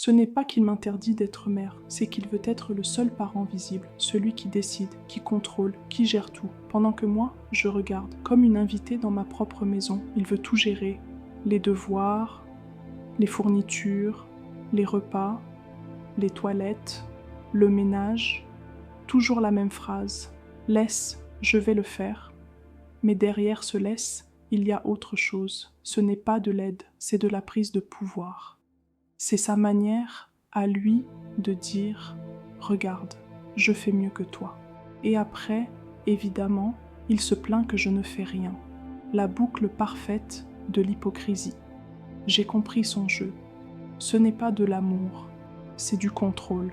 Ce n'est pas qu'il m'interdit d'être mère, c'est qu'il veut être le seul parent visible, celui qui décide, qui contrôle, qui gère tout, pendant que moi, je regarde, comme une invitée dans ma propre maison. Il veut tout gérer, les devoirs, les fournitures, les repas, les toilettes, le ménage, toujours la même phrase. Laisse, je vais le faire. Mais derrière ce laisse, il y a autre chose. Ce n'est pas de l'aide, c'est de la prise de pouvoir. C'est sa manière, à lui, de dire « Regarde, je fais mieux que toi ». Et après, évidemment, il se plaint que je ne fais rien. La boucle parfaite de l'hypocrisie. J'ai compris son jeu. Ce n'est pas de l'amour, c'est du contrôle.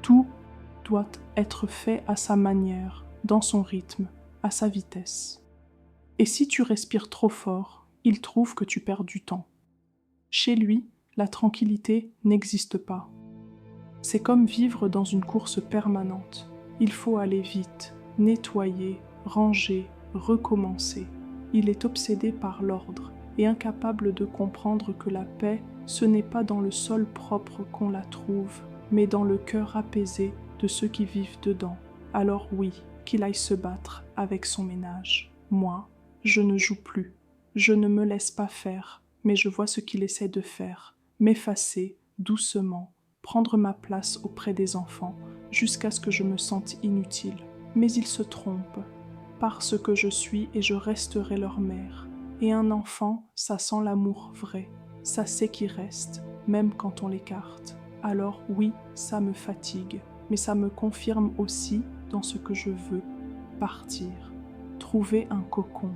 Tout doit être fait à sa manière, dans son rythme, à sa vitesse. Et si tu respires trop fort, il trouve que tu perds du temps. Chez lui, la tranquillité n'existe pas. C'est comme vivre dans une course permanente. Il faut aller vite, nettoyer, ranger, recommencer. Il est obsédé par l'ordre et incapable de comprendre que la paix, ce n'est pas dans le sol propre qu'on la trouve, mais dans le cœur apaisé de ceux qui vivent dedans. Alors oui, qu'il aille se battre avec son ménage. Moi, je ne joue plus. Je ne me laisse pas faire, mais je vois ce qu'il essaie de faire. M'effacer, doucement, prendre ma place auprès des enfants, jusqu'à ce que je me sente inutile. Mais il se trompe, parce que je suis et je resterai leur mère. Et un enfant, ça sent l'amour vrai, ça sait qui reste, même quand on l'écarte. Alors oui, ça me fatigue, mais ça me confirme aussi dans ce que je veux, partir, trouver un cocon,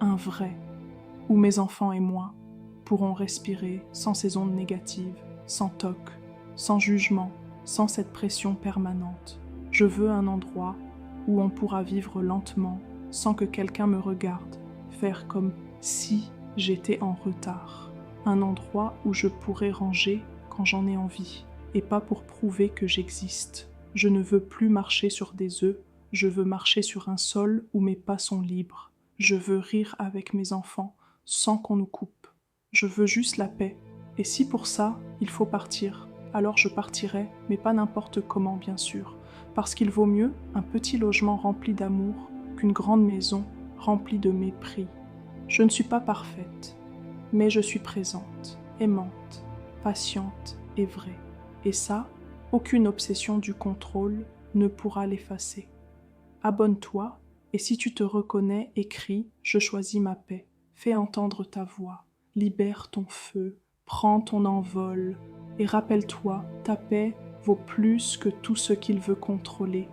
un vrai, où mes enfants et moi pourront respirer sans ces ondes négatives, sans toc, sans jugement, sans cette pression permanente. Je veux un endroit où on pourra vivre lentement, sans que quelqu'un me regarde, faire comme si j'étais en retard. Un endroit où je pourrais ranger quand j'en ai envie, et pas pour prouver que j'existe. Je ne veux plus marcher sur des œufs, je veux marcher sur un sol où mes pas sont libres. Je veux rire avec mes enfants, sans qu'on nous coupe. Je veux juste la paix. Et si pour ça, il faut partir, alors je partirai, mais pas n'importe comment bien sûr, parce qu'il vaut mieux un petit logement rempli d'amour qu'une grande maison remplie de mépris. Je ne suis pas parfaite, mais je suis présente, aimante, patiente et vraie. Et ça, aucune obsession du contrôle ne pourra l'effacer. Abonne-toi, et si tu te reconnais, écris « Je choisis ma paix ». Fais entendre ta voix, libère ton feu, prends ton envol, et rappelle-toi, ta paix vaut plus que tout ce qu'il veut contrôler.